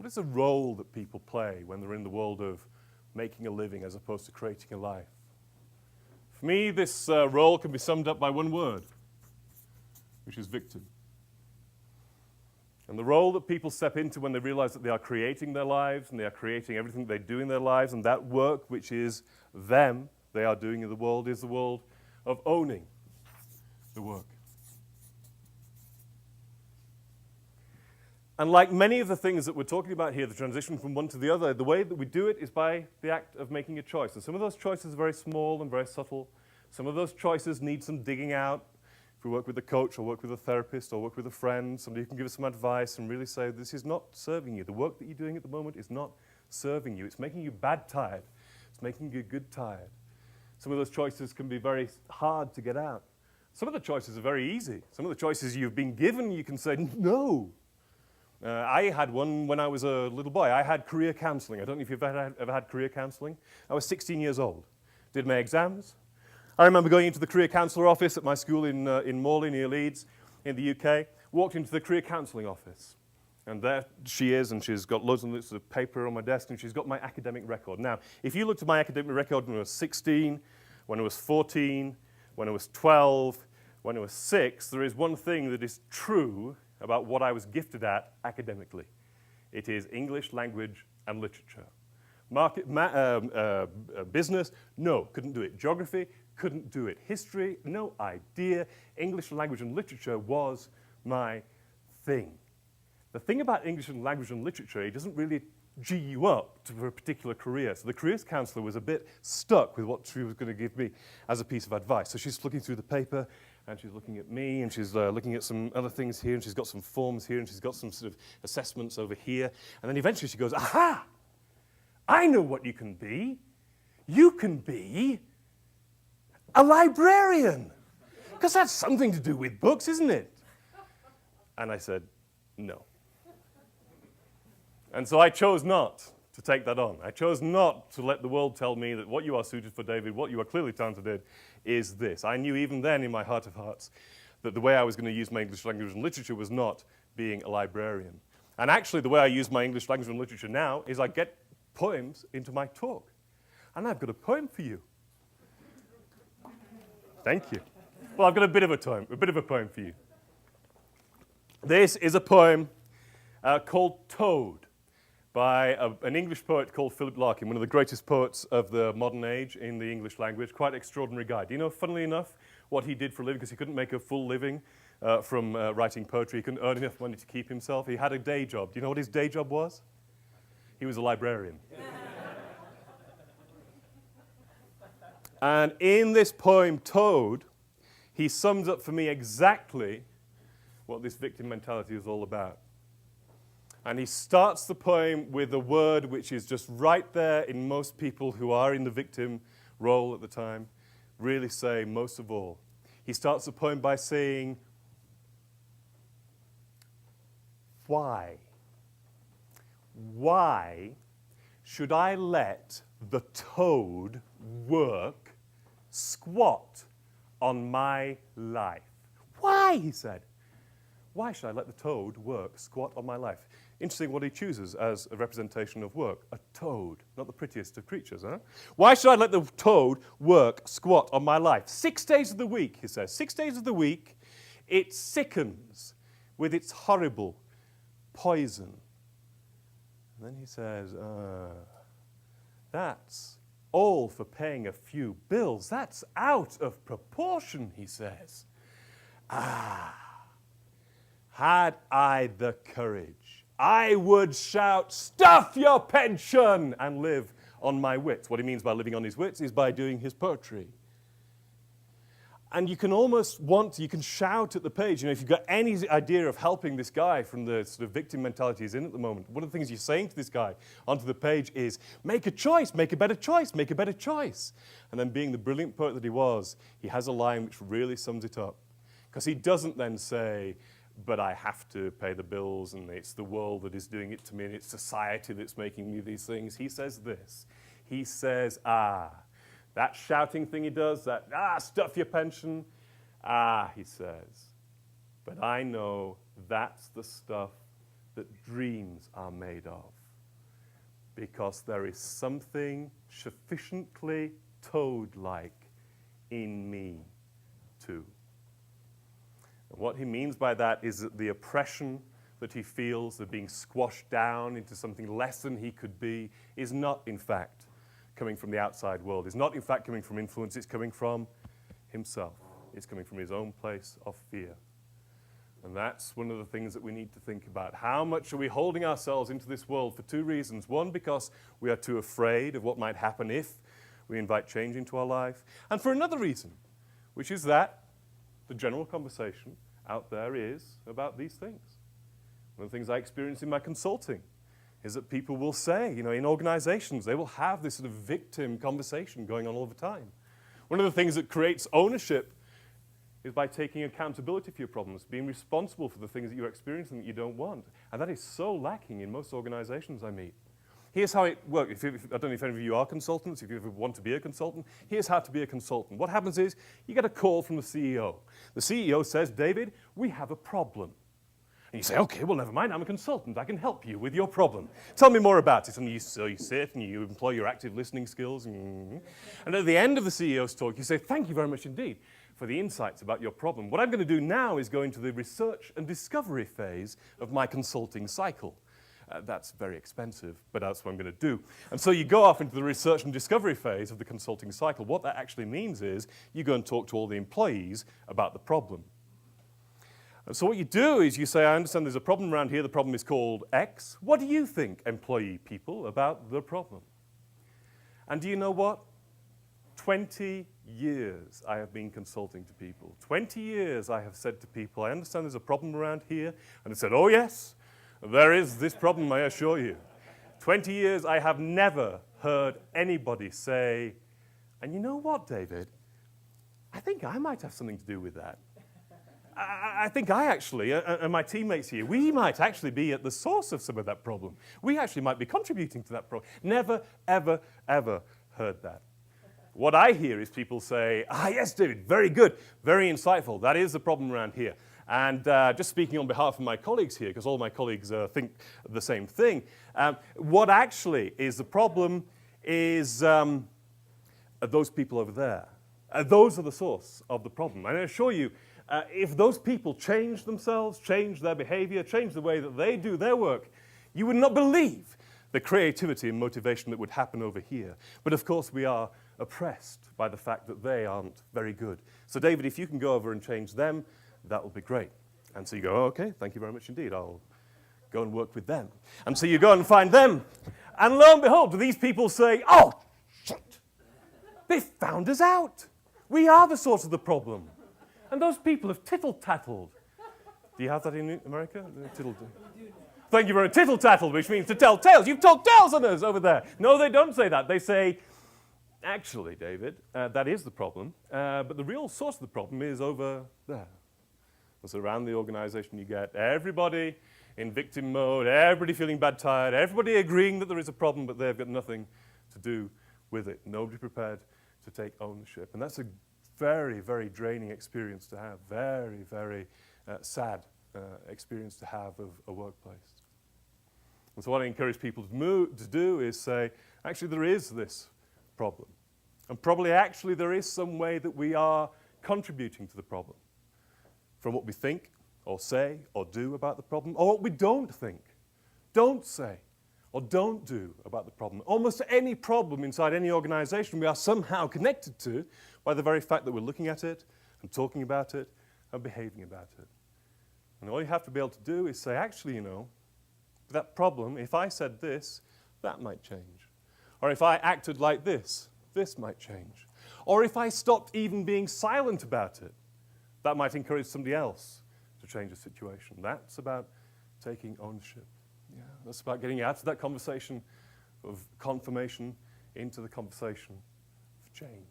What is the role that people play when they're in the world of making a living as opposed to creating a life? For me, this role can be summed up by one word, which is victim. And the role that people step into when they realize that they are creating their lives and they are creating everything they do in their lives, and that work, which is them, they are doing in the world, is the world of owning the work. And like many of the things that we're talking about here, the transition from one to the other, the way that we do it is by the act of making a choice. And some of those choices are very small and very subtle. Some of those choices need some digging out. If we work with a coach or work with a therapist or work with a friend, somebody who can give us some advice and really say, this is not serving you. The work that you're doing at the moment is not serving you. It's making you bad tired. It's making you good tired. Some of those choices can be very hard to get out. Some of the choices are very easy. Some of the choices you've been given, you can say, no. I had one when I was a little boy. I had career counseling. I don't know if you've ever had career counseling. I was 16 years old. Did my exams. I remember going into the career counsellor office at my school in Morley, near Leeds, in the UK. Walked into the career counselling office. And there she is, and she's got loads and loads of paper on my desk, and she's got my academic record. Now, if you looked at my academic record when I was 16, when I was 14, when I was 12, when I was 6, there is one thing that is true about what I was gifted at academically. It is English language and literature. Business, no, couldn't do it. Geography, couldn't do it. History, no idea. English language and literature was my thing. The thing about English and language and literature, it doesn't really G you up for a particular career. So the careers counsellor was a bit stuck with what she was going to give me as a piece of advice. So she's looking through the paper, and she's looking at me, and she's looking at some other things here, and she's got some forms here, and she's got some sort of assessments over here. And then eventually she goes, aha! I know what you can be. You can be a librarian. Because that's something to do with books, isn't it? And I said, no. And so I chose not to take that on. I chose not to let the world tell me that what you are suited for, David, what you are clearly talented in, is this. I knew even then in my heart of hearts that the way I was going to use my English language and literature was not being a librarian. And actually the way I use my English language and literature now is I get poems into my talk. And I've got a poem for you. Thank you. Well, I've got a bit of a poem for you. This is a poem called Toad, by an English poet called Philip Larkin, one of the greatest poets of the modern age in the English language. Quite an extraordinary guy. Do you know, funnily enough, what he did for a living? Because he couldn't make a full living from writing poetry. He couldn't earn enough money to keep himself. He had a day job. Do you know what his day job was? He was a librarian. And in this poem, Toad, he sums up for me exactly what this victim mentality is all about. And he starts the poem with a word which is just right there in most people who are in the victim role at the time, really say most of all. He starts the poem by saying, why? Why should I let the toad work squat on my life? Why, he said. Why should I let the toad work squat on my life? Interesting what he chooses as a representation of work. A toad, not the prettiest of creatures, huh? Why should I let the toad work squat on my life? 6 days of the week, he says. 6 days of the week, it sickens with its horrible poison. And then he says, that's all for paying a few bills. That's out of proportion, he says. Had I the courage, I would shout, stuff your pension, and live on my wits. What he means by living on his wits is by doing his poetry. And you can almost you can shout at the page, you know, if you've got any idea of helping this guy from the sort of victim mentality he's in at the moment, one of the things you're saying to this guy onto the page is, make a choice, make a better choice, make a better choice. And then being the brilliant poet that he was, he has a line which really sums it up. Because he doesn't then say, but I have to pay the bills, and it's the world that is doing it to me, and it's society that's making me these things. He says this. He says, that shouting thing he does, that, stuff your pension, he says, but I know that's the stuff that dreams are made of. Because there is something sufficiently toad-like in me too. And what he means by that is that the oppression that he feels of being squashed down into something less than he could be is not, in fact, coming from the outside world. It's not, in fact, coming from influence. It's coming from himself. It's coming from his own place of fear. And that's one of the things that we need to think about. How much are we holding ourselves into this world for two reasons? One, because we are too afraid of what might happen if we invite change into our life. And for another reason, which is that the general conversation out there is about these things. One of the things I experience in my consulting is that people will say, in organizations, they will have this sort of victim conversation going on all the time. One of the things that creates ownership is by taking accountability for your problems, being responsible for the things that you're experiencing that you don't want. And that is so lacking in most organizations I meet. Here's how it works. I don't know if any of you are consultants, if you ever want to be a consultant, here's how to be a consultant. What happens is you get a call from the CEO. The CEO says, David, we have a problem. And you say, okay, well, never mind, I'm a consultant. I can help you with your problem. Tell me more about it. And you sit and you employ your active listening skills. And at the end of the CEO's talk, you say, thank you very much indeed for the insights about your problem. What I'm going to do now is go into the research and discovery phase of my consulting cycle. That's very expensive, but that's what I'm going to do. And so you go off into the research and discovery phase of the consulting cycle. What that actually means is you go and talk to all the employees about the problem. And so what you do is you say, I understand there's a problem around here. The problem is called X. What do you think, employee people, about the problem? And do you know what? 20 years I have been consulting to people. 20 years I have said to people, I understand there's a problem around here. And they said, oh, yes, there is this problem, I assure you. 20 years I have never heard anybody say, and you know what, David? I think I might have something to do with that. I think I actually, and my teammates here, we might actually be at the source of some of that problem. We actually might be contributing to that problem. Never, ever, ever heard that. What I hear is people say, yes, David, very good, very insightful. That is the problem around here. And just speaking on behalf of my colleagues here, because all my colleagues think the same thing, what actually is the problem is those people over there. Those are the source of the problem. And I assure you, if those people change themselves, change their behavior, change the way that they do their work, you would not believe the creativity and motivation that would happen over here. But of course, we are oppressed by the fact that they aren't very good. So David, if you can go over and change them, that will be great. And so you go, okay, thank you very much indeed. I'll go and work with them. And so you go and find them. And lo and behold, these people say, oh, shit, they found us out. We are the source of the problem. And those people have tittle-tattled. Do you have that in America? Thank you very much. Tittle-tattled, which means to tell tales. You've told tales on us over there. No, they don't say that. They say, actually, David, that is the problem. But the real source of the problem is over there. And so around the organization, you get everybody in victim mode, everybody feeling bad, tired, everybody agreeing that there is a problem, but they've got nothing to do with it. Nobody prepared to take ownership. And that's a very, very draining experience to have, very, very sad experience to have of a workplace. And so what I encourage people to do is say, actually, there is this problem. And probably actually there is some way that we are contributing to the problem. From what we think or say or do about the problem, or what we don't think, don't say, or don't do about the problem. Almost any problem inside any organization we are somehow connected to by the very fact that we're looking at it and talking about it and behaving about it. And all you have to be able to do is say, actually, that problem, if I said this, that might change. Or if I acted like this might change. Or if I stopped even being silent about it, that might encourage somebody else to change the situation. That's about taking ownership. Yeah, that's about getting out of that conversation of confirmation into the conversation of change.